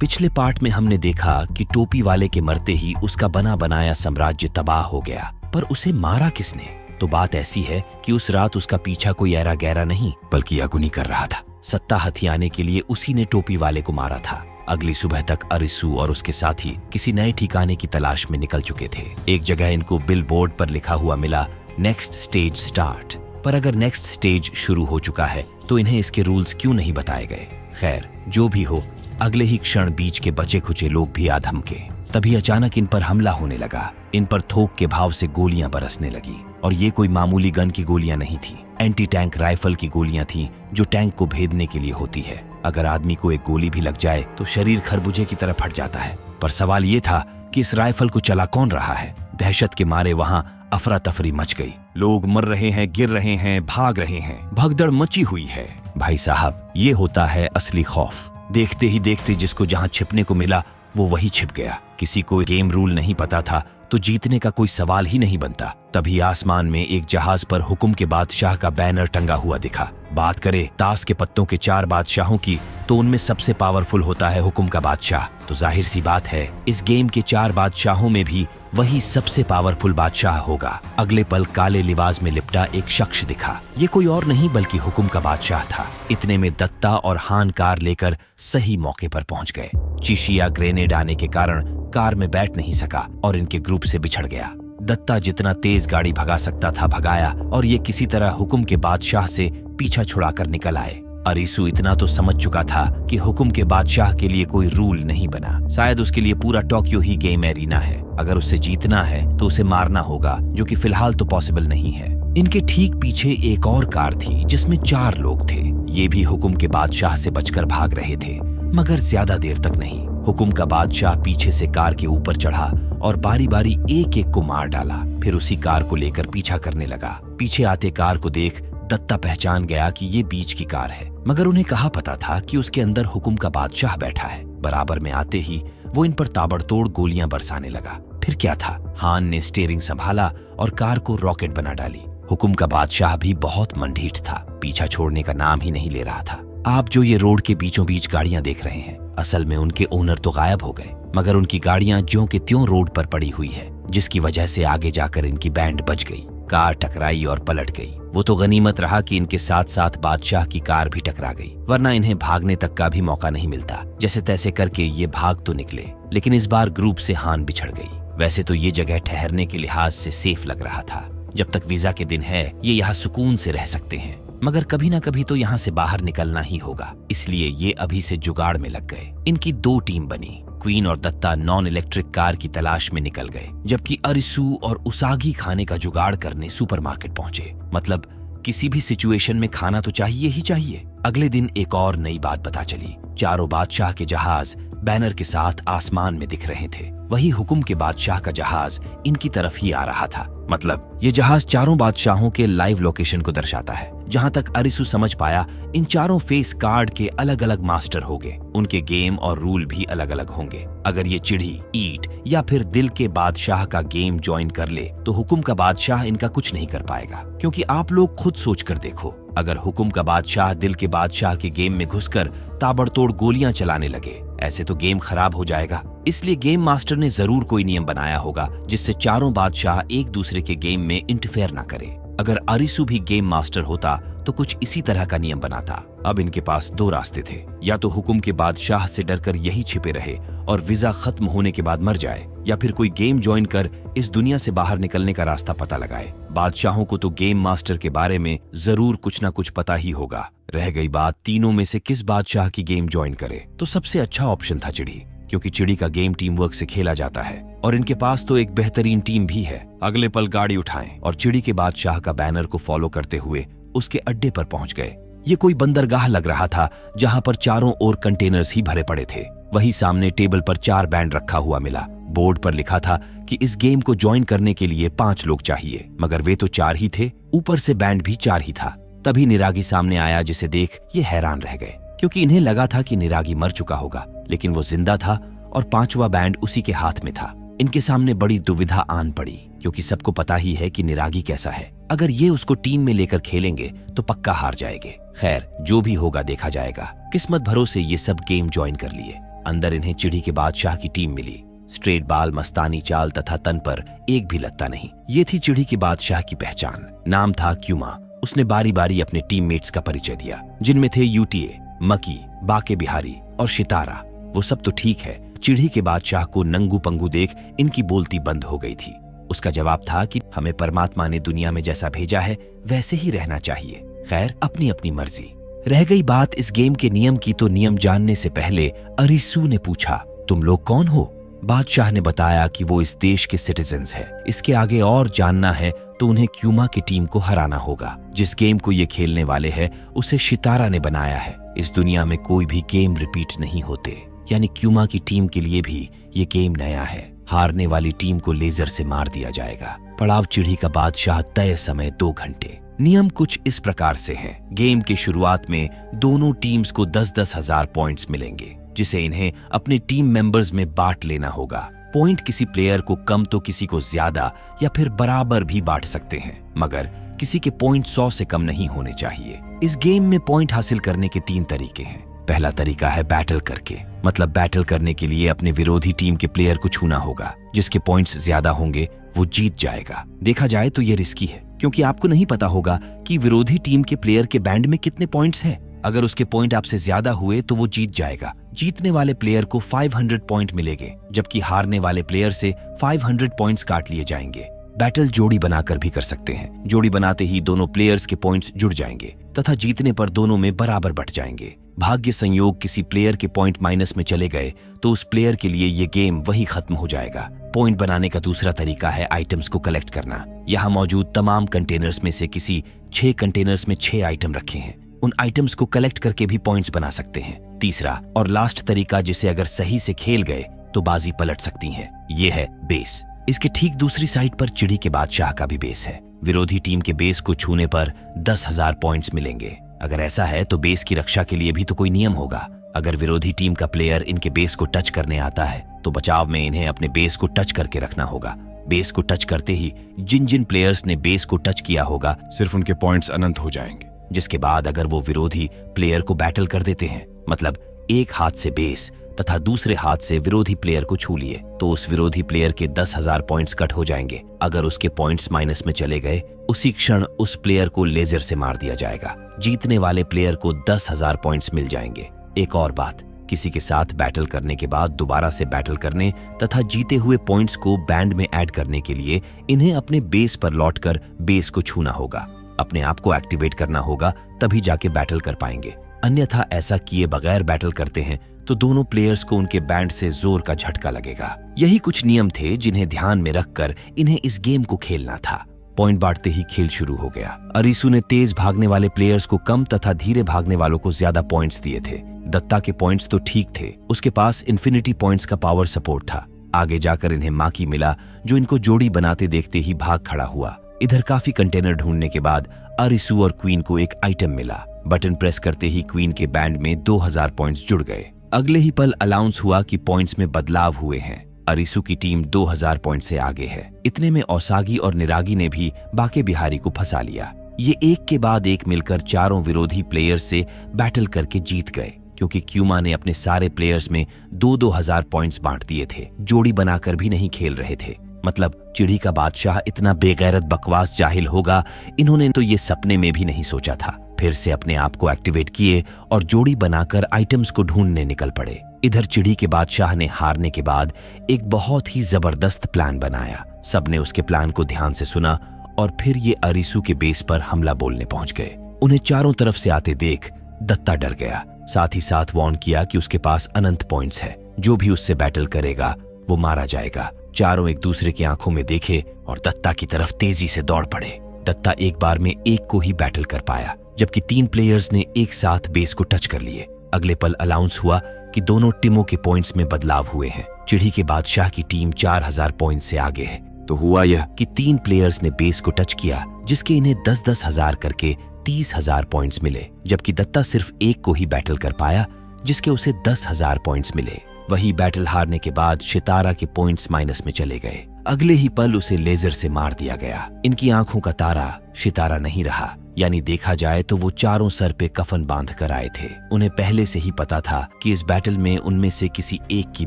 पिछले पार्ट में हमने देखा कि टोपी वाले के मरते ही उसका बना बनाया साम्राज्य तबाह हो गया, पर उसे मारा किसने? तो बात ऐसी है कि उस रात उसका पीछा कोई ऐरा गहरा नहीं बल्कि अगुनी कर रहा था। सत्ता हथियाने के लिए उसी ने टोपी वाले को मारा था। अगली सुबह तक अरिसू और उसके साथी किसी नए ठिकाने की तलाश में निकल चुके थे। एक जगह इनको बिल बोर्ड पर लिखा हुआ मिला, नेक्स्ट स्टेज स्टार्ट। पर अगर नेक्स्ट स्टेज शुरू हो चुका है तो इन्हें इसके रूल्स क्यों नहीं बताए गए? खैर, जो भी हो, अगले ही क्षण बीच के बचे खुचे लोग भी आ धमके। तभी अचानक इन पर हमला होने लगा। इन पर थोक के भाव से गोलियां बरसने लगी, और ये कोई मामूली गन की गोलियां नहीं थी। एंटी टैंक राइफल की गोलियां थीं, जो टैंक को भेदने के लिए होती है। अगर आदमी को एक गोली भी लग जाए तो शरीर खरबूजे की तरह फट जाता है। पर सवाल ये था कि इस राइफल को चला कौन रहा है? दहशत के मारे वहां अफरा तफरी मच गई। लोग मर रहे हैं, गिर रहे हैं, भाग रहे हैं, भगदड़ मची हुई है। भाई साहब, ये होता है असली खौफ। देखते ही देखते जिसको जहां छिपने को मिला वो वही छिप गया। किसी को गेम रूल नहीं पता था तो जीतने का कोई सवाल ही नहीं बनता। तभी आसमान में एक जहाज पर हुकुम के बादशाह का बैनर टंगा हुआ दिखा। बात करें ताश के पत्तों के 4 बादशाहों की तो उनमें सबसे पावरफुल होता है हुकुम का बादशाह। तो जाहिर सी बात है इस गेम के 4 बादशाहों में भी वही सबसे पावरफुल बादशाह होगा। अगले पल काले लिबास में लिपटा एक शख्स दिखा। ये कोई और नहीं बल्कि हुकुम का बादशाह था। इतने में दत्ता और हान कार लेकर सही मौके पर पहुंच गए। चिशिया ग्रेनेड आने के कारण कार में बैठ नहीं सका और इनके ग्रुप से बिछड़ गया। दत्ता जितना तेज गाड़ी भगा सकता था भगाया, और ये किसी तरह हुकुम के बादशाह से पीछा छुड़ाकर निकल आए। अरीसू इतना तो समझ चुका था कि हुकुम के बादशाह के लिए कोई रूल नहीं बना। शायद उसके लिए पूरा टोक्यो ही गेम एरिना है। अगर उससे जीतना है तो उसे मारना होगा, जो कि फिलहाल तो पॉसिबल नहीं है। इनके ठीक पीछे एक और कार थी जिसमें 4 लोग थे। ये भी हुकुम के बादशाह से बचकर भाग रहे थे, मगर ज्यादा देर तक नहीं। हुकुम का बादशाह पीछे से कार के ऊपर चढ़ा और बारी बारी एक एक को मार डाला। फिर उसी कार को लेकर पीछा करने लगा। पीछे आते कार को देख दत्ता पहचान गया कि ये बीच की कार है, मगर उन्हें कहाँ पता था कि उसके अंदर हुकुम का बादशाह बैठा है। बराबर में आते ही वो इन पर ताबड़तोड़ गोलियां बरसाने लगा। फिर क्या था, हान ने स्टीयरिंग संभाला और कार को रॉकेट बना डाली। हुकुम का बादशाह भी बहुत मनढीठ था, पीछा छोड़ने का नाम ही नहीं ले रहा था। आप जो ये रोड के बीचों बीच गाड़ियां देख रहे हैं, असल में उनके ओनर तो गायब हो गए, मगर उनकी गाड़ियां ज्यों के त्यों रोड पर पड़ी हुई है, जिसकी वजह से आगे जाकर इनकी बैंड बच गई। कार टकराई और पलट गई। वो तो गनीमत रहा कि इनके साथ साथ बादशाह की कार भी टकरा गई, वरना इन्हें भागने तक का भी मौका नहीं मिलता। जैसे तैसे करके ये भाग तो निकले, लेकिन इस बार ग्रुप से हान बिछड़ गई। वैसे तो ये जगह ठहरने के लिहाज से सेफ लग रहा था। जब तक वीजा के दिन है ये यहाँ सुकून से रह सकते हैं, मगर कभी ना कभी तो यहाँ से बाहर निकलना ही होगा। इसलिए ये अभी से जुगाड़ में लग गए। इनकी 2 टीम बनी। क्वीन और दत्ता नॉन इलेक्ट्रिक कार की तलाश में निकल गए, जबकि अरिसू और उसागी खाने का जुगाड़ करने सुपरमार्केट पहुंचे। मतलब किसी भी सिचुएशन में खाना तो चाहिए ही चाहिए। अगले दिन एक और नई बात पता चली। 4 बादशाह के जहाज बैनर के साथ आसमान में दिख रहे थे। वही हुकुम के बादशाह का जहाज इनकी तरफ ही आ रहा था। मतलब ये जहाज 4 बादशाहों के लाइव लोकेशन को दर्शाता है। जहां तक अरिसू समझ पाया, इन 4 फेस कार्ड के अलग अलग मास्टर होंगे। उनके गेम और रूल भी अलग अलग होंगे। अगर ये चिड़ी, ईट या फिर दिल के बादशाह का गेम ज्वाइन कर ले तो हुकुम का बादशाह इनका कुछ नहीं कर पाएगा। क्योंकि आप लोग खुद सोच कर देखो, अगर हुकुम का बादशाह दिल के बादशाह के गेम में घुसकर ताबड़तोड़ गोलियां चलाने लगे, ऐसे तो गेम खराब हो जाएगा। इसलिए गेम मास्टर ने जरूर कोई नियम बनाया होगा जिससे 4 बादशाह एक दूसरे के गेम में इंटरफेयर ना करे। अगर अरिसू भी गेम मास्टर होता तो कुछ इसी तरह का नियम बनाता। अब इनके पास 2 रास्ते थे, या तो हुकुम के बादशाह से डरकर यही छिपे रहे और वीजा खत्म होने के बाद मर जाए, या फिर कोई गेम ज्वाइन कर इस दुनिया से बाहर निकलने का रास्ता पता लगाए। बादशाहों को तो गेम मास्टर के बारे में जरूर कुछ ना कुछ पता ही होगा। रह गई बात तीनों में से किस बादशाह की गेम ज्वाइन करे, तो सबसे अच्छा ऑप्शन था चिड़ी, क्योंकि चिड़ी का गेम टीम वर्क से खेला जाता है और इनके पास तो एक बेहतरीन टीम भी है। अगले पल गाड़ी उठाएं और चिड़ी के बादशाह का बैनर को फॉलो करते हुए उसके अड्डे पर पहुंच गए। ये कोई बंदरगाह लग रहा था जहां पर चारों ओर कंटेनर्स ही भरे पड़े थे। वहीं सामने टेबल पर 4 बैंड रखा हुआ मिला। बोर्ड पर लिखा था कि इस गेम को ज्वाइन करने के लिए 5 लोग चाहिए, मगर वे तो 4 ही थे, ऊपर से बैंड भी 4 ही था। तभी निरागी सामने आया, जिसे देख ये हैरान रह गए, क्योंकि इन्हें लगा था कि निरागी मर चुका होगा, लेकिन वो जिंदा था और 5वां बैंड उसी के हाथ में था। इनके सामने बड़ी दुविधा आन पड़ी, क्योंकि सबको पता ही है कि निरागी कैसा है। अगर ये उसको टीम में लेकर खेलेंगे तो पक्का हार जाएंगे। खैर, जो भी होगा देखा जाएगा। किस्मत भरोसे ये सब गेम ज्वाइन कर लिए। अंदर इन्हें चिड़ी के बादशाह की टीम मिली। स्ट्रेट बाल, मस्तानी चाल तथा तन पर एक भी लत्ता नहीं। ये थी चिड़ी के बादशाह की पहचान। नाम था क्यूमा। उसने बारी बारी अपने टीममेट्स का परिचय दिया, जिनमें थे यूटीए, मकी, बाके बिहारी और सितारा। वो सब तो ठीक है, चिड़ी के बादशाह को नंगू पंगू देख इनकी बोलती बंद हो गई थी। उसका जवाब था कि हमें परमात्मा ने दुनिया में जैसा भेजा है वैसे ही रहना चाहिए। खैर, अपनी अपनी मर्जी। रह गई बात इस गेम के नियम की, तो नियम जानने से पहले अरिसू ने पूछा, तुम लोग कौन हो? बादशाह ने बताया कि वो इस देश के सिटीजन्स है। इसके आगे और जानना है तो उन्हें क्यूमा की टीम को हराना होगा। जिस गेम को ये खेलने वाले हैं उसे सितारा ने बनाया है। इस दुनिया में कोई भी गेम रिपीट नहीं होते, यानी क्यूमा की टीम के लिए भी ये गेम नया है। हारने वाली टीम को लेजर से मार दिया जाएगा। पड़ाव चिड़ी का बादशाह, तय समय 2 घंटे। नियम कुछ इस प्रकार से हैं। गेम की शुरुआत में दोनों टीम्स को 10-10 हजार पॉइंट्स मिलेंगे, जिसे इन्हें अपने टीम मेंबर्स में बांट लेना होगा। पॉइंट किसी प्लेयर को कम तो किसी को ज्यादा या फिर बराबर भी बांट सकते हैं, मगर किसी के पॉइंट 100 से कम नहीं होने चाहिए। इस गेम में पॉइंट हासिल करने के 3 तरीके हैं। पहला तरीका है बैटल करके, मतलब बैटल करने के लिए अपने विरोधी टीम के प्लेयर को छूना होगा। जिसके पॉइंट्स ज्यादा होंगे वो जीत जाएगा। देखा जाए तो ये रिस्की है, क्योंकि आपको नहीं पता होगा कि विरोधी टीम के प्लेयर के बैंड में कितने पॉइंट्स हैं। अगर उसके पॉइंट आपसे ज्यादा हुए तो वो जीत जाएगा। जीतने वाले प्लेयर को 500 पॉइंट मिलेंगे, जबकि हारने वाले प्लेयर से 500 पॉइंट्स काट लिए जाएंगे। बैटल जोड़ी बनाकर भी कर सकते हैं। जोड़ी बनाते ही दोनों प्लेयर्स के पॉइंट्स जुड़ जाएंगे तथा जीतने पर दोनों में बराबर बट जाएंगे। भाग्य संयोग किसी प्लेयर के पॉइंट माइनस में चले गए तो उस प्लेयर के लिए ये गेम वही खत्म हो जाएगा। पॉइंट बनाने का दूसरा तरीका है आइटम्स को कलेक्ट करना। यहाँ मौजूद तमाम कंटेनर्स में से किसी 6 कंटेनर्स में 6 आइटम रखे हैं। उन आइटम्स को कलेक्ट करके भी पॉइंट्स बना सकते हैं। तीसरा और लास्ट तरीका, जिसे अगर सही से खेल गए तो बाजी पलट सकती है, ये है बेस। इसके ठीक दूसरी साइड पर चिड़ी के बादशाह का भी बेस है। विरोधी टीम के बेस को छूने पर 10,000 पॉइंट्स मिलेंगे। अगर ऐसा है तो बेस की रक्षा के लिए भी तो कोई नियम होगा। अगर विरोधी टीम का प्लेयर इनके बेस को टच करने आता है तो बचाव में इन्हें अपने बेस को टच करके रखना होगा। बेस को टच करते ही जिन जिन प्लेयर्स ने बेस को टच किया होगा, सिर्फ उनके पॉइंट्स अनंत हो जाएंगे। जिसके बाद अगर वो विरोधी प्लेयर को बैटल कर देते हैं, मतलब एक हाथ से बेस तथा दूसरे हाथ से विरोधी प्लेयर को छू लिए, तो उस विरोधी प्लेयर के 10,000 पॉइंट्स कट हो जाएंगे। अगर उसके पॉइंट्स माइनस में चले गए, उसी क्षण उस प्लेयर को लेजर से मार दिया जाएगा। जीतने वाले प्लेयर को 10,000 पॉइंट्स मिल जाएंगे। एक और बात, किसी के साथ बैटल करने के बाद दोबारा से बैटल करने तथा जीते हुए पॉइंट्स को बैंड में ऐड करने के लिए इन्हें अपने बेस पर लौटकर बेस को छूना होगा। अपने आप को एक्टिवेट करना होगा, तभी जाके बैटल कर पाएंगे। अन्यथा ऐसा किए बगैर बैटल करते हैं तो दोनों प्लेयर्स को उनके बैंड से जोर का झटका लगेगा। यही कुछ नियम थे जिन्हें ध्यान में रखकर इन्हें इस गेम को खेलना था। पॉइंट बांटते ही खेल शुरू हो गया। अरिसू ने तेज भागने वाले प्लेयर्स को कम तथा धीरे भागने वालों को ज्यादा पॉइंट्स दिए थे। दत्ता के पॉइंट्स तो ठीक थे, उसके पास इन्फिनिटी पॉइंट्स का पावर सपोर्ट था। आगे जाकर इन्हें माकी मिला, जो इनको जोड़ी बनाते देखते ही भाग खड़ा हुआ। इधर काफी कंटेनर ढूंढने के बाद अरिसू और क्वीन को एक आइटम मिला। बटन प्रेस करते ही क्वीन के बैंड में 2000 पॉइंट्स जुड़ गए। अगले ही पल अनाउंस हुआ कि पॉइंट्स में बदलाव हुए हैं। अरिसू की टीम 2000 पॉइंट से आगे है। इतने में औसागी और निरागी ने भी बाके बिहारी को फंसा लिया। ये एक के बाद एक मिलकर चारों विरोधी प्लेयर्स से बैटल करके जीत गए, क्योंकि क्यूमा ने अपने सारे प्लेयर्स में 2-2 हजार पॉइंट्स बांट दिए थे। जोड़ी बनाकर भी नहीं खेल रहे थे। मतलब चिड़ी का बादशाह इतना बेगैरत बकवास जाहिल होगा, इन्होंने तो ये सपने में भी नहीं सोचा था। फिर से अपने आप को एक्टिवेट किए और जोड़ी बनाकर आइटम्स को ढूंढने निकल पड़े। इधर चिड़ी के बादशाह ने हारने के बाद एक बहुत ही जबरदस्त प्लान बनाया। सबने उसके प्लान को ध्यान से सुना और फिर ये अरिसू के बेस पर हमला बोलने पहुंच गए। उन्हें चारों तरफ से आते देख दत्ता डर गया। साथ ही साथ वार्न किया कि उसके पास अनंत पॉइंट्स है, जो भी उससे बैटल करेगा वो मारा जाएगा। चारों एक दूसरे की आंखों में देखे और दत्ता की तरफ तेजी से दौड़ पड़े। दत्ता एक बार में एक को ही बैटल कर पाया, जबकि 3 प्लेयर्स ने एक साथ बेस को टच कर लिए। अगले पल अनाउंस हुआ कि दोनों टीमों के पॉइंट्स में बदलाव हुए हैं। चिड़ी के बादशाह की टीम 4000 पॉइंट से आगे है। तो हुआ यह कि 3 प्लेयर्स ने बेस को टच किया, जिसके इन्हें 10-10 हजार करके 30,000 पॉइंट्स मिले, जबकि दत्ता सिर्फ एक को ही बैटल कर पाया, जिसके उसे 10,000 पॉइंट्स मिले। वही बैटल हारने के बाद सितारा के पॉइंट्स माइनस में चले गए। अगले ही पल उसे लेजर से मार दिया गया। इनकी आंखों का तारा सितारा नहीं रहा। यानी देखा जाए तो वो चारों सर पे कफन बांध कर आए थे। उन्हें पहले से ही पता था कि इस बैटल में उनमें से किसी एक की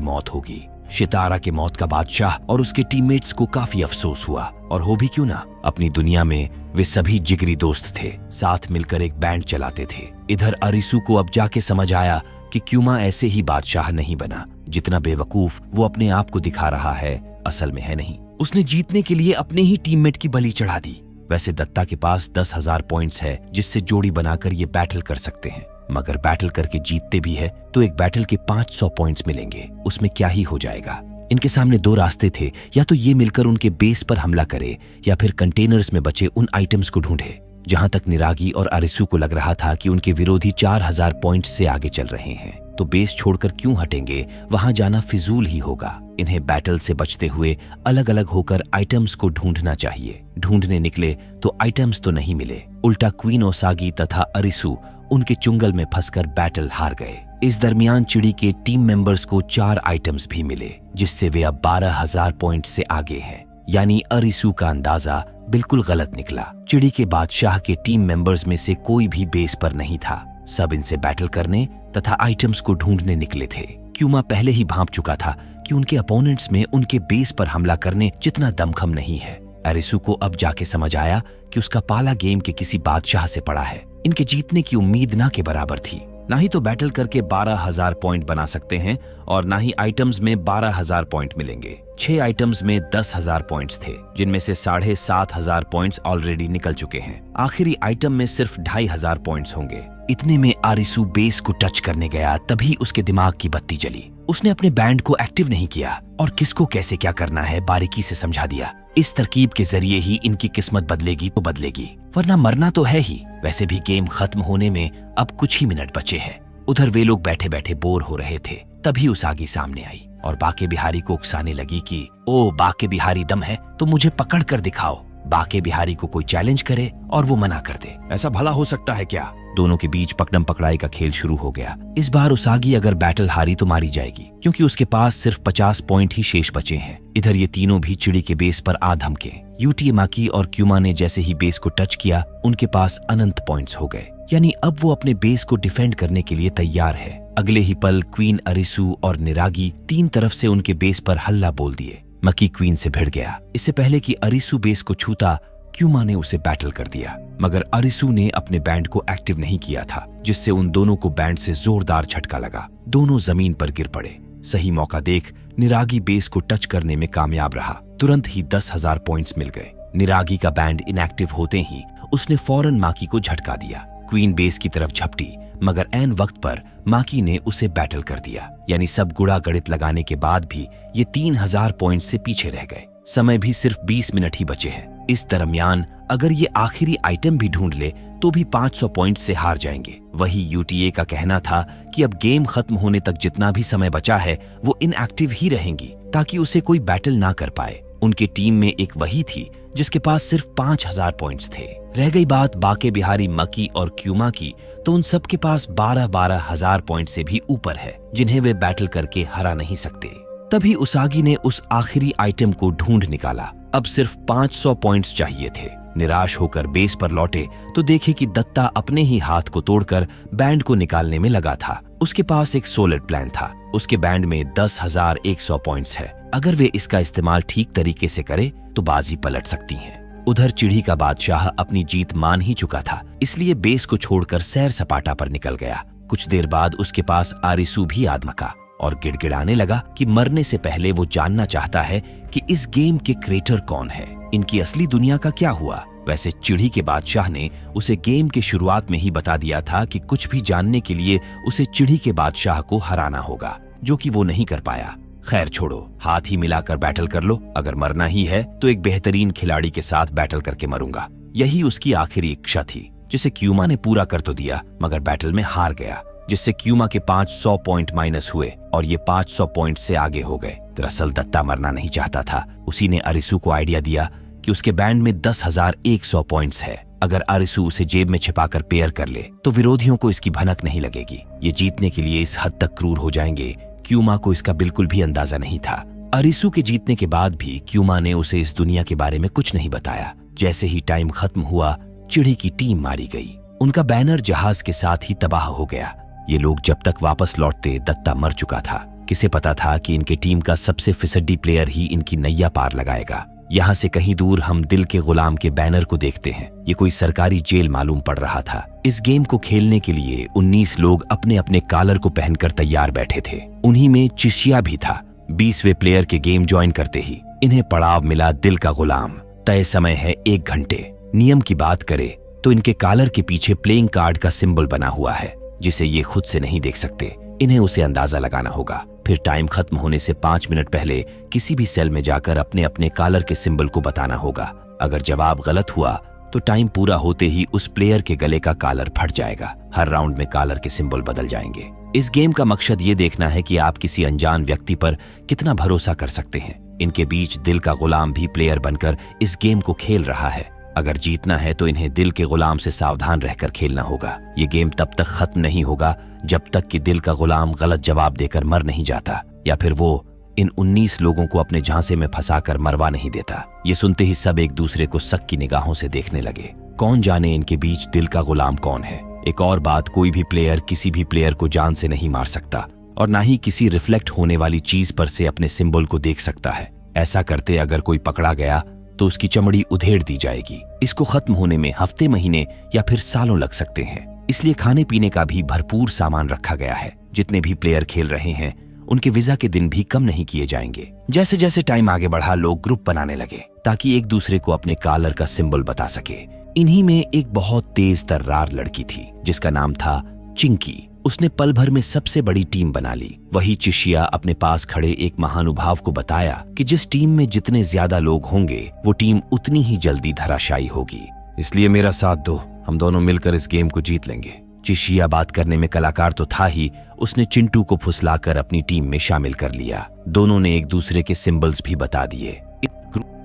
मौत होगी। शितारा के मौत का बादशाह और उसके टीममेट्स को काफी अफसोस हुआ, और हो भी क्यों ना, अपनी दुनिया में वे सभी जिगरी दोस्त थे, साथ मिलकर एक बैंड चलाते थे। इधर अरिसू को अब जाके समझ आया कि क्यूमा ऐसे ही बादशाह नहीं बना, जितना बेवकूफ वो अपने आप को दिखा रहा है असल में है नहीं। उसने जीतने के लिए अपने ही टीममेट की बलि चढ़ा दी। वैसे दत्ता के पास 10,000 पॉइंट्स है जिससे जोड़ी बनाकर ये बैटल कर सकते हैं, मगर बैटल करके जीतते भी है तो एक बैटल के 500 पॉइंट्स मिलेंगे, उसमें क्या ही हो जाएगा। इनके सामने दो रास्ते थे, या तो ये मिलकर उनके बेस पर हमला करे या फिर कंटेनर्स में बचे उन आइटम्स को ढूंढे। जहां तक निरागी और अरिसू को लग रहा था कि उनके विरोधी 4,000 पॉइंट्स से आगे चल रहे हैं, तो बेस छोड़कर क्यों हटेंगे, वहां जाना फिजूल ही होगा। इन्हें बैटल से बचते हुए अलग अलग होकर आइटम्स को ढूंढना चाहिए। ढूंढने निकले तो आइटम्स तो नहीं मिले, उल्टा क्वीन ओसागी तथा अरिसू उनके चुंगल में फंसकर बैटल हार गए। इस दरमियान चिड़ी के टीम मेंबर्स को 4 आइटम्स भी मिले, जिससे वे अब 12,000 पॉइंट से आगे हैं। यानी अरिसू का अंदाजा बिल्कुल गलत निकला। चिड़ी के बादशाह के टीम मेंबर्स में से कोई भी बेस पर नहीं था, सब इनसे बैटल करने तथा आइटम्स को ढूंढने निकले थे। क्यूमा पहले ही भांप चुका था कि उनके अपोनेंट्स में उनके बेस पर हमला करने जितना दमखम नहीं है। अरिसू को अब जाके समझ आया कि उसका पाला गेम के किसी बादशाह से पड़ा है। इनके जीतने की उम्मीद ना के बराबर थी। ना ही तो बैटल करके 12,000 पॉइंट बना सकते हैं और ना ही आइटम्स में 12,000 पॉइंट मिलेंगे। 6 आइटम्स में 10,000 पॉइंट्स थे, जिनमें से 7,500 पॉइंट्स ऑलरेडी निकल चुके हैं। आखिरी आइटम में सिर्फ 2,500 पॉइंट्स होंगे। इतने में अरिसू बेस को टच करने गया, तभी उसके दिमाग की बत्ती जली। उसने अपने बैंड को एक्टिव नहीं किया और किसको कैसे क्या करना है बारीकी से समझा दिया। इस तरकीब के जरिए ही इनकी किस्मत बदलेगी तो बदलेगी, वरना मरना तो है ही। वैसे भी गेम खत्म होने में अब कुछ ही मिनट बचे हैं। उधर वे लोग बैठे बैठे बोर हो रहे थे, तभी उसागी सामने आई और बाके बिहारी को उकसाने लगी कि ओ बाके बिहारी दम है तो मुझे पकड़ कर दिखाओ। बाके बिहारी को कोई चैलेंज करे और वो मना कर दे, ऐसा भला हो सकता है क्या? दोनों के बीच पकड़म पकड़ाई का खेल शुरू हो गया। इस बार उसागी अगर बैटल हारी तो मारी जाएगी, क्योंकि उसके पास सिर्फ 50 पॉइंट ही शेष बचे हैं। इधर ये तीनों भी चिड़ी के बेस पर आ धमके। यूटीएमाकी और क्यूमा ने जैसे ही बेस को टच किया, उनके पास अनंत पॉइंट्स हो गए, यानी अब वो अपने बेस को डिफेंड करने के लिए तैयार है। अगले ही पल क्वीन अरिसू और निरागी 3 तरफ से उनके बेस पर हल्ला बोल दिए। मकी क्वीन से भिड़ गया। इससे पहले कि अरिसू बेस को छूता, क्यूमा ने उसे बैटल कर दिया, मगर अरिसू ने अपने बैंड को एक्टिव नहीं किया था, जिससे उन दोनों को बैंड से जोरदार झटका लगा। दोनों जमीन पर गिर पड़े। सही मौका देख निरागी बेस को टच करने में कामयाब रहा। तुरंत ही 10,000 पॉइंट्स मिल गए। निरागी का बैंड इनएक्टिव होते ही उसने फौरन माकी को झटका दिया। क्वीन बेस की तरफ झपटी, मगर ऐन वक्त पर माकी ने उसे बैटल कर दिया। यानी सब गुड़ा गणित लगाने के बाद भी ये 3,000 पॉइंट से पीछे रह गए। समय भी सिर्फ 20 मिनट ही बचे हैं। इस दरमियान अगर ये आखिरी आइटम भी ढूंढ ले तो भी 500 पॉइंट से हार जाएंगे। वही यूटीए का कहना था कि अब गेम खत्म होने तक जितना भी समय बचा है वो इनएक्टिव ही रहेंगी, ताकि उसे कोई बैटल ना कर पाए। उनकी टीम में एक वही थी जिसके पास सिर्फ 5,000 पॉइंट्स थे। रह गई बात बाके बिहारी, मकी और क्यूमा की, तो उन सब के पास 12,000 पॉइंट से भी ऊपर है, जिन्हें वे बैटल करके हरा नहीं सकते। तभी उसागी ने उस आखिरी आइटम को ढूंढ निकाला। अब सिर्फ 500 पॉइंट्स चाहिए थे। निराश होकर बेस पर लौटे तो देखे कि दत्ता अपने ही हाथ को तोड़कर बैंड को निकालने में लगा था। उसके पास एक सॉलिड प्लान था। उसके बैंड में 10,100 पॉइंट्स है। अगर वे इसका इस्तेमाल ठीक तरीके से करे तो बाजी पलट सकती हैं। उधर चिड़ी का बादशाह अपनी जीत मान ही चुका था, इसलिए बेस को छोड़कर सैर सपाटा पर निकल गया। कुछ देर बाद उसके पास आरिसू भी आदमका और गिड़गिड़ाने लगा कि मरने से पहले वो जानना चाहता है कि इस गेम के क्रिएटर कौन है, इनकी असली दुनिया का क्या हुआ। वैसे चिड़ी के बादशाह ने उसे गेम के शुरुआत में ही बता दिया था कि कुछ भी जानने के लिए उसे चिड़ी के बादशाह को हराना होगा, जो कि वो नहीं कर पाया। खैर छोड़ो, हाथ ही मिलाकर बैटल कर लो। अगर मरना ही है तो एक बेहतरीन खिलाड़ी के साथ बैटल करके मरूंगा। यही उसकी आखिरी इच्छा थी, जिसे क्यूमा ने पूरा कर तो दिया, मगर बैटल में हार गया, जिससे क्यूमा के 500 पॉइंट माइनस हुए और ये 500 पॉइंट से आगे हो गए। दरअसल दत्ता मरना नहीं चाहता था। उसी ने अरिसू को आइडिया दिया कि उसके बैंड में 10,100 पॉइंट्स है। अगर अरिसू उसे जेब में छिपाकर पेयर कर ले तो विरोधियों को इसकी भनक नहीं लगेगी। ये जीतने के लिए इस हद तक क्रूर हो जाएंगे, क्यूमा को इसका बिल्कुल भी अंदाजा नहीं था। अरिसू के जीतने के बाद भी क्यूमा ने उसे इस दुनिया के बारे में कुछ नहीं बताया। जैसे ही टाइम खत्म हुआ, चिड़ी की टीम मारी गई। उनका बैनर जहाज के साथ ही तबाह हो गया। ये लोग जब तक वापस लौटते दत्ता मर चुका था। किसे पता था कि इनके टीम का सबसे फिसड्डी प्लेयर ही इनकी नैया पार लगाएगा। यहाँ से कहीं दूर हम दिल के गुलाम के बैनर को देखते हैं। ये कोई सरकारी जेल मालूम पड़ रहा था। इस गेम को खेलने के लिए 19 लोग अपने अपने कॉलर को पहनकर तैयार बैठे थे। उन्हीं में चिशिया भी था। 20वें प्लेयर के गेम ज्वाइन करते ही इन्हें पड़ाव मिला दिल का गुलाम। तय समय है 1 घंटे। नियम की बात करें तो इनके कॉलर के पीछे प्लेइंग कार्ड का सिंबल बना हुआ है, जिसे ये खुद से नहीं देख सकते। इन्हें उसे अंदाजा लगाना होगा। फिर टाइम खत्म होने से 5 मिनट पहले किसी भी सेल में जाकर अपने अपने कॉलर के सिंबल को बताना होगा। अगर जवाब गलत हुआ तो टाइम पूरा होते ही उस प्लेयर के गले का कॉलर फट जाएगा। हर राउंड में कॉलर के सिंबल बदल जाएंगे। इस गेम का मकसद ये देखना है कि आप किसी अनजान व्यक्ति पर कितना भरोसा कर सकते हैं। इनके बीच दिल का गुलाम भी प्लेयर बनकर इस गेम को खेल रहा है। अगर जीतना है तो इन्हें दिल के गुलाम से सावधान रहकर खेलना होगा। ये गेम तब तक खत्म नहीं होगा जब तक कि दिल का गुलाम गलत जवाब देकर मर नहीं जाता, या फिर वो इन 19 लोगों को अपने झांसे में फंसाकर मरवा नहीं देता। ये सुनते ही सब एक दूसरे को शक की निगाहों से देखने लगे। कौन जाने इनके बीच दिल का गुलाम कौन है। एक और बात, कोई भी प्लेयर किसी भी प्लेयर को जान से नहीं मार सकता और ना ही किसी रिफ्लेक्ट होने वाली चीज पर से अपने सिंबल को देख सकता है। ऐसा करते अगर कोई पकड़ा गया तो उसकी चमड़ी उधेड़ दी जाएगी। इसको खत्म होने में हफ्ते, महीने या फिर सालों लग सकते हैं। इसलिए खाने पीने का भी भरपूर सामान रखा गया है। जितने भी प्लेयर खेल रहे हैं उनके वीजा के दिन भी कम नहीं किए जाएंगे। जैसे जैसे टाइम आगे बढ़ा लोग ग्रुप बनाने लगे ताकि एक दूसरे को अपने कॉलर का सिंबल बता सके। इन्हीं में एक बहुत तेज तर्रार लड़की थी जिसका नाम था चिंकी। उसने पल भर में सबसे बड़ी टीम बना ली। वही चिशिया अपने पास खड़े एक महानुभाव को बताया कि जिस टीम में जितने ज्यादा लोग होंगे वो टीम उतनी ही जल्दी धराशायी होगी। इसलिए मेरा साथ दो, हम दोनों मिलकर इस गेम को जीत लेंगे। चिशिया बात करने में कलाकार तो था ही, उसने चिंटू को फुसलाकर अपनी टीम में शामिल कर लिया। दोनों ने एक दूसरे के सिंबल्स भी बता दिए।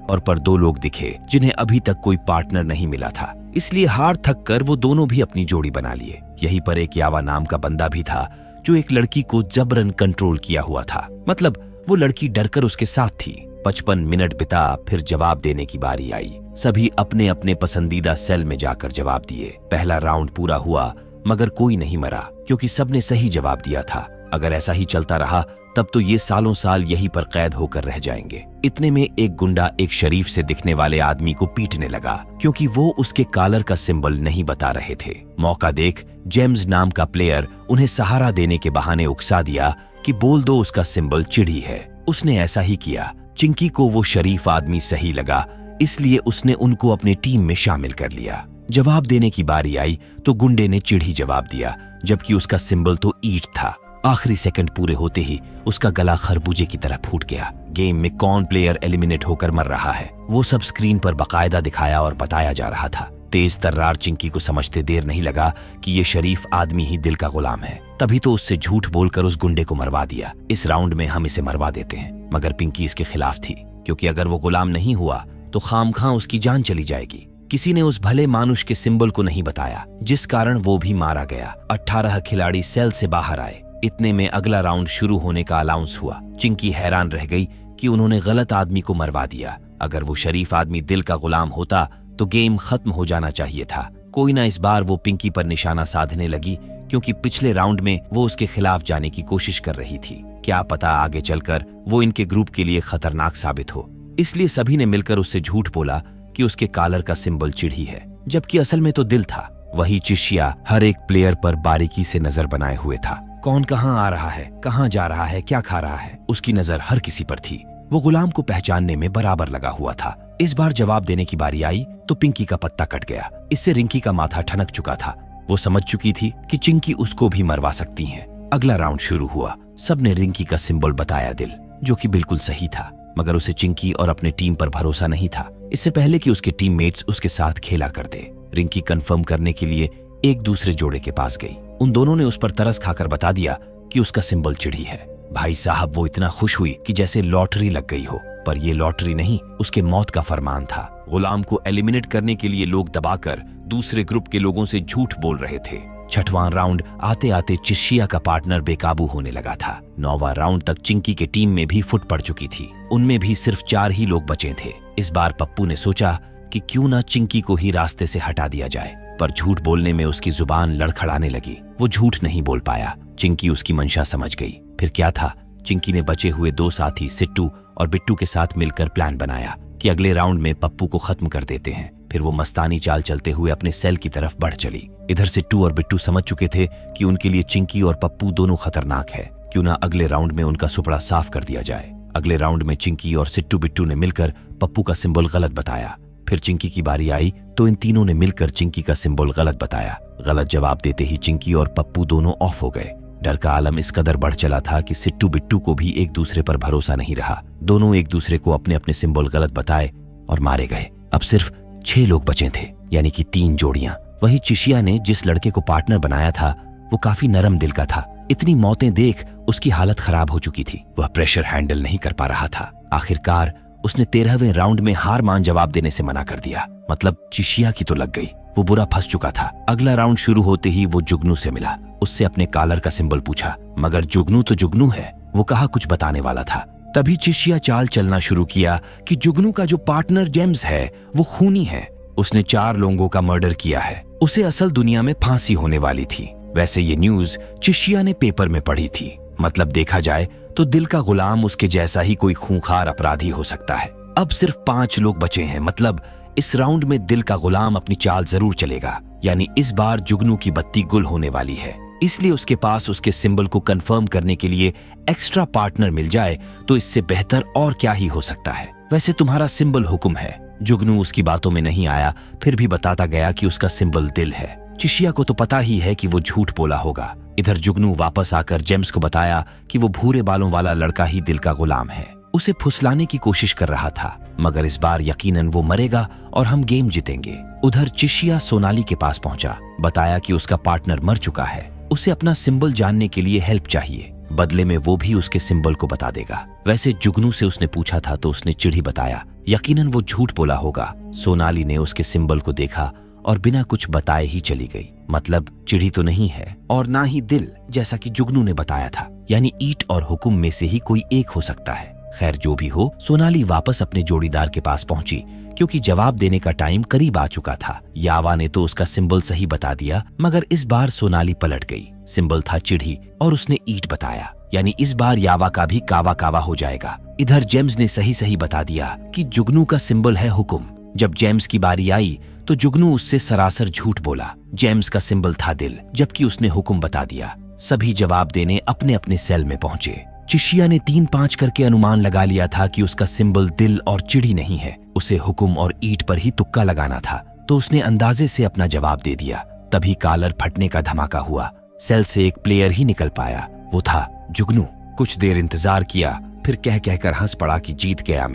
और पर 2 लोग दिखे जिन्हें अभी तक कोई पार्टनर नहीं मिला था, इसलिए हार थक कर वो दोनों भी अपनी जोड़ी बना लिए। यहीं पर एक यावा नाम का बंदा भी था जो एक लड़की को जबरन कंट्रोल किया हुआ था। मतलब वो लड़की डरकर उसके साथ थी। 55 मिनट बिता फिर जवाब देने की बारी आई। सभी अपने अपने पसंदीदा सेल में जाकर जवाब दिए। पहला राउंड पूरा हुआ मगर कोई नहीं मरा क्योंकि सबने सही जवाब दिया था। अगर ऐसा ही चलता रहा तब तो ये सालों साल यहीं पर कैद होकर रह जाएंगे। इतने में एक गुंडा एक शरीफ से दिखने वाले आदमी को पीटने लगा क्योंकि वो उसके कॉलर का सिंबल नहीं बता रहे थे। मौका देख जेम्स नाम का प्लेयर उन्हें सहारा देने के बहाने उकसा दिया कि बोल दो उसका सिंबल चिड़ी है। उसने ऐसा ही किया। चिंकी को वो शरीफ आदमी सही लगा, इसलिए उसने उनको अपनी टीम में शामिल कर लिया। जवाब देने की बारी आई तो गुंडे ने चिड़ी जवाब दिया, जबकि उसका सिंबल तो ईंट था। आखिरी सेकंड पूरे होते ही उसका गला खरबूजे की तरह फूट गया। गेम में कौन प्लेयर एलिमिनेट होकर मर रहा है वो सब स्क्रीन पर बाकायदा दिखाया और बताया जा रहा था। तेज तर्रार चिंकी को समझते देर नहीं लगा कि ये शरीफ आदमी ही दिल का गुलाम है। तभी तो उससे झूठ बोलकर उस गुंडे को मरवा दिया। इस राउंड में हम इसे मरवा देते हैं। मगर पिंकी इसके खिलाफ थी क्योंकि अगर वो गुलाम नहीं हुआ तो खामखां उसकी जान चली जाएगी। किसी ने उस भले मानुष के सिंबल को नहीं बताया जिस कारण वो भी मारा गया। 18 खिलाड़ी सेल से बाहर आए। इतने में अगला राउंड शुरू होने का अनाउंस हुआ। चिंकी हैरान रह गई कि उन्होंने गलत आदमी को मरवा दिया। अगर वो शरीफ आदमी दिल का गुलाम होता तो गेम खत्म हो जाना चाहिए था। कोई ना, इस बार वो पिंकी पर निशाना साधने लगी क्योंकि पिछले राउंड में वो उसके खिलाफ जाने की कोशिश कर रही थी। क्या पता आगे चलकर वो इनके ग्रुप के लिए खतरनाक साबित हो। इसलिए सभी ने मिलकर उससे झूठ बोला कि उसके कॉलर का सिंबल चिड़ी है, जबकि असल में तो दिल था। वही चिशिया हर एक प्लेयर पर बारीकी से नजर बनाए हुए था। कौन कहाँ आ रहा है, कहाँ जा रहा है, क्या खा रहा है, उसकी नजर हर किसी पर थी। वो गुलाम को पहचानने में बराबर लगा हुआ था। इस बार जवाब देने की बारी आई तो पिंकी का पत्ता कट गया। इससे रिंकी का माथा ठनक चुका था। वो समझ चुकी थी कि चिंकी उसको भी मरवा सकती है। अगला राउंड शुरू हुआ। सबने रिंकी का सिंबल बताया दिल, जो कि बिल्कुल सही था। मगर उसे चिंकी और अपने टीम पर भरोसा नहीं था। इससे पहले कि उसके टीममेट्स उसके साथ खेला कर दे, रिंकी कंफर्म करने के लिए एक दूसरे जोड़े के पास गई। उन दोनों ने उस पर तरस खाकर बता दिया कि उसका सिंबल चिड़ी है। भाई साहब, वो इतना खुश हुई कि जैसे लॉटरी लग गई हो। पर ये लॉटरी नहीं, उसके मौत का फरमान था। गुलाम को एलिमिनेट करने के लिए लोग दबाकर दूसरे ग्रुप के लोगों से झूठ बोल रहे थे। 6वां राउंड आते आते चिशिया का पार्टनर बेकाबू होने लगा था। 9वां राउंड तक चिंकी के टीम में भी फुट पड़ चुकी थी। उनमें भी सिर्फ 4 ही लोग बचे थे। इस बार पप्पू ने सोचा कि क्यों ना चिंकी को ही रास्ते से हटा दिया जाए, पर झूठ बोलने में उसकी जुबान लड़खड़ाने लगी। वो झूठ नहीं बोल पाया। चिंकी उसकी मंशा समझ गई। फिर क्या था, चिंकी ने बचे हुए 2 साथी सिट्टू और बिट्टू के साथ मिलकर प्लान बनाया कि अगले राउंड में पप्पू को खत्म कर देते हैं। फिर वो मस्तानी चाल चलते हुए अपने सेल की तरफ बढ़ चली। इधर सिट्टू और बिट्टू समझ चुके थे कि उनके लिए चिंकी और पप्पू दोनों खतरनाक है। क्यों ना अगले राउंड में उनका सुपड़ा साफ कर दिया जाए। अगले राउंड में चिंकी और सिट्टू बिट्टू ने मिलकर पप्पू का सिंबल गलत बताया। फिर चिंकी की बारी आई तो इन तीनों ने मिलकर चिंकी का सिंबल गलत बताया। गलत जवाब देते ही चिंकी और पप्पू दोनों ऑफ हो गए। डर का आलम इस कदर बढ़ चला था कि सिट्टू बिट्टू को भी एक दूसरे पर भरोसा नहीं रहा। दोनों एक दूसरे को अपने अपने सिंबल गलत बताए और मारे गए। अब सिर्फ 6 लोग बचे थे, यानी कि 3 जोड़ियां। वही चिशिया ने जिस लड़के को पार्टनर बनाया था वो काफी नरम दिल का था। इतनी मौतें देख उसकी हालत खराब हो चुकी थी। वह प्रेशर हैंडल नहीं कर पा रहा था। आखिरकार उसने 13वें राउंड में हार मान जवाब देने से मना कर दिया। मतलब चिशिया की तो लग गई। वो बुरा फंस चुका था। अगला राउंड शुरू होते ही वो जुगनू से मिला। उससे अपने कॉलर का सिंबल पूछा, मगर जुगनू तो जुगनू है। वो कहा कुछ बताने वाला था। तभी चिशिया चाल चलना शुरू किया कि जुगनू का जो पार्टनर जेम्स है वो खूनी है। उसने 4 लोगों का मर्डर किया है। उसे असल दुनिया में फांसी होने वाली थी। वैसे ये न्यूज चिशिया ने पेपर में पढ़ी थी। मतलब देखा जाए तो दिल का गुलाम उसके जैसा ही कोई खूंखार अपराधी हो सकता है। अब सिर्फ 5 लोग बचे हैं। मतलब इस राउंड में दिल का गुलाम अपनी चाल जरूर चलेगा। यानी इस बार जुगनू की बत्ती गुल होने वाली है। इसलिए उसके पास उसके सिंबल को कंफर्म करने के लिए एक्स्ट्रा पार्टनर मिल जाए तो इससे बेहतर और क्या ही हो सकता है। वैसे तुम्हारा सिंबल हुक्म है। जुगनू उसकी बातों में नहीं आया, फिर भी बताता गया कि उसका सिंबल दिल है। चिशिया को तो पता ही है कि वो झूठ बोला होगा। इधर जुगनू वापस आकर जेम्स को बताया कि वो भूरे बालों वाला लड़का ही दिल का गुलाम है। उसे फुसलाने की कोशिश कर रहा था, मगर इस बार यकीनन वो मरेगा और हम गेम जीतेंगे। उधर चिशिया सोनाली के पास पहुंचा। बताया कि उसका पार्टनर मर चुका है। उसे अपना सिंबल जानने के लिए हेल्प चाहिए। बदले में वो भी उसके सिंबल को बता देगा। वैसे जुगनू से उसने पूछा था तो उसने चिढ़ी बताया। यकीनन वो झूठ बोला होगा। सोनाली ने उसके सिंबल को देखा और बिना कुछ बताए ही चली गई। मतलब चिढ़ी तो नहीं है और ना ही दिल, जैसा कि जुगनू ने बताया था। यानी ईट और हुकुम में से ही कोई एक हो सकता है। खैर जो भी हो, सोनाली वापस अपने जोड़ीदार के पास पहुंची क्योंकि जवाब देने का टाइम करीब आ चुका था। यावा ने तो उसका सिंबल सही बता दिया, मगर इस बार सोनाली पलट गई। सिंबल था चिढ़ी और उसने ईट बताया। यानी इस बार यावा का भी कावा कावा हो जाएगा। इधर जेम्स ने सही सही बता दिया कि जुगनू का सिंबल है हुकुम। जब जेम्स की बारी आई तो जुगनू उससे सरासर झूठ बोला। जेम्स का सिंबल था दिल, जबकि उसने हुकुम बता दिया। सभी जवाब देने अपने अपने सेल में पहुंचे। चिशिया ने 3-5 करके अनुमान लगा लिया था कि उसका सिंबल दिल और चिड़ी नहीं है। उसे हुकुम और ईट पर ही तुक्का लगाना था, तो उसने अंदाजे से अपना जवाब दे दिया। तभी कॉलर फटने का धमाका हुआ। सेल से एक प्लेयर ही निकल पाया। वो था जुगनू। कुछ देर इंतजार किया, फिर कह कहकर हंस पड़ा कि जीत गया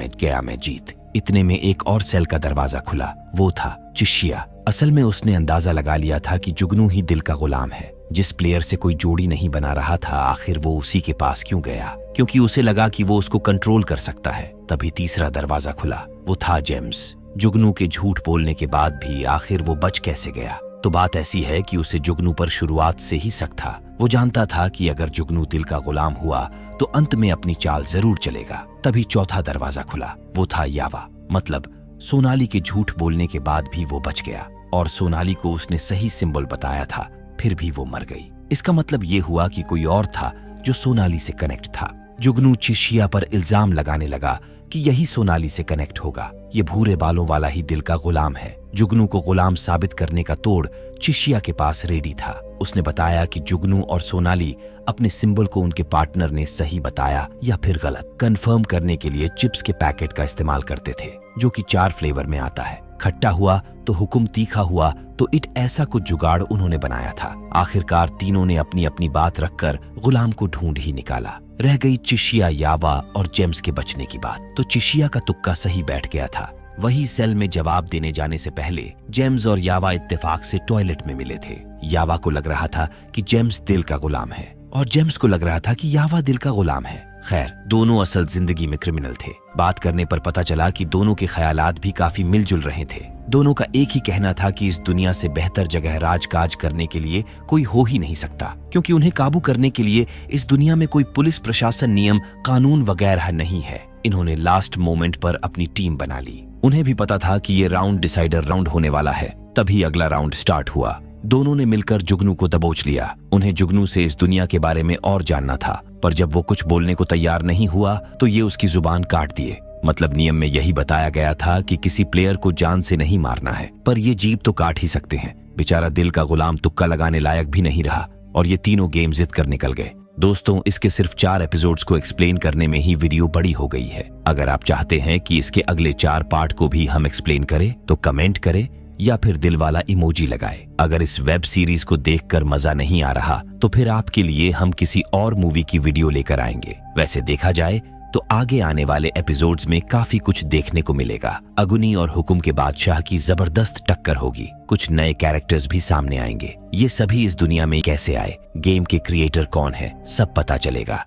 मैं जीत। इतने में एक और सेल का दरवाजा खुला। वो था चिशिया। असल में उसने अंदाजा लगा लिया था कि जुगनू ही दिल का गुलाम है। जिस प्लेयर से कोई जोड़ी नहीं बना रहा था, आखिर वो उसी के पास क्यों गया? क्योंकि उसे लगा कि वो उसको कंट्रोल कर सकता है। तभी तीसरा दरवाजा खुला। वो था जेम्स। जुगनू के झूठ बोलने के बाद भी आखिर वो बच कैसे गया? तो बात ऐसी है कि उसे जुगनू पर शुरुआत से ही शक था। वो जानता था कि अगर जुगनू दिल का गुलाम हुआ तो अंत में अपनी चाल जरूर चलेगा। तभी चौथा दरवाजा खुला। वो था यावा। मतलब सोनाली के झूठ बोलने के बाद भी वो बच गया और सोनाली को उसने सही सिंबल बताया था, फिर भी वो मर गई। इसका मतलब ये हुआ कि कोई और था जो सोनाली से कनेक्ट था। जुगनू चिशिया पर इल्जाम लगाने लगा कि यही सोनाली से कनेक्ट होगा। ये भूरे बालों वाला ही दिल का गुलाम है। जुगनू को गुलाम साबित करने का तोड़ चिशिया के पास रेडी था। उसने बताया कि जुगनू और सोनाली अपने सिंबल को उनके पार्टनर ने सही बताया या फिर गलत। कंफर्म करने के लिए चिप्स के पैकेट का इस्तेमाल करते थे, जो कि 4 फ्लेवर में आता है। खट्टा हुआ तो हुकुम, तीखा हुआ तो इट। ऐसा कुछ जुगाड़ उन्होंने बनाया था। आखिरकार तीनों ने अपनी अपनी बात रखकर गुलाम को ढूंढ ही निकाला। रह गई चिशिया, यावा और जेम्स के बचने की बात। तो चिशिया का तुक्का सही बैठ गया था। वही सेल में जवाब देने जाने से पहले जेम्स और यावा इत्तेफाक से टॉयलेट में मिले थे। यावा को लग रहा था कि जेम्स दिल का गुलाम है और जेम्स को लग रहा था कि यावा दिल का गुलाम है। खैर, दोनों असल जिंदगी में क्रिमिनल थे। बात करने पर पता चला कि दोनों के ख्यालात भी काफी मिलजुल रहे थे। दोनों का एक ही कहना था कि इस दुनिया से बेहतर जगह राजकाज करने के लिए कोई हो ही नहीं सकता, क्योंकि उन्हें काबू करने के लिए इस दुनिया में कोई पुलिस प्रशासन, नियम, कानून वगैरह नहीं है। इन्होंने लास्ट मोमेंट पर अपनी टीम बना ली। उन्हें भी पता था कि ये राउंड डिसाइडर राउंड होने वाला है। तभी अगला राउंड स्टार्ट हुआ। दोनों ने मिलकर जुगनू को दबोच लिया। उन्हें जुगनू से इस दुनिया के बारे में और जानना था, पर जब वो कुछ बोलने को तैयार नहीं हुआ तो ये उसकी जुबान काट दिए। मतलब नियम में यही बताया गया था कि किसी प्लेयर को जान से नहीं मारना है, पर ये जीभ तो काट ही सकते हैं। बेचारा दिल का गुलाम तुक्का लगाने लायक भी नहीं रहा और ये तीनों गेम जिद कर निकल गए। दोस्तों, इसके सिर्फ 4 एपिसोड्स को एक्सप्लेन करने में ही वीडियो बड़ी हो गई है। अगर आप चाहते हैं कि इसके अगले 4 पार्ट को भी हम एक्सप्लेन करें तो कमेंट करें या फिर दिल वाला इमोजी लगाए। अगर इस वेब सीरीज को देखकर मजा नहीं आ रहा तो फिर आपके लिए हम किसी और मूवी की वीडियो लेकर आएंगे। वैसे देखा जाए तो आगे आने वाले एपिसोड्स में काफी कुछ देखने को मिलेगा। अगुनी और हुकुम के बादशाह की जबरदस्त टक्कर होगी। कुछ नए कैरेक्टर्स भी सामने आएंगे। ये सभी इस दुनिया में कैसे आए, गेम के क्रिएटर कौन है, सब पता चलेगा।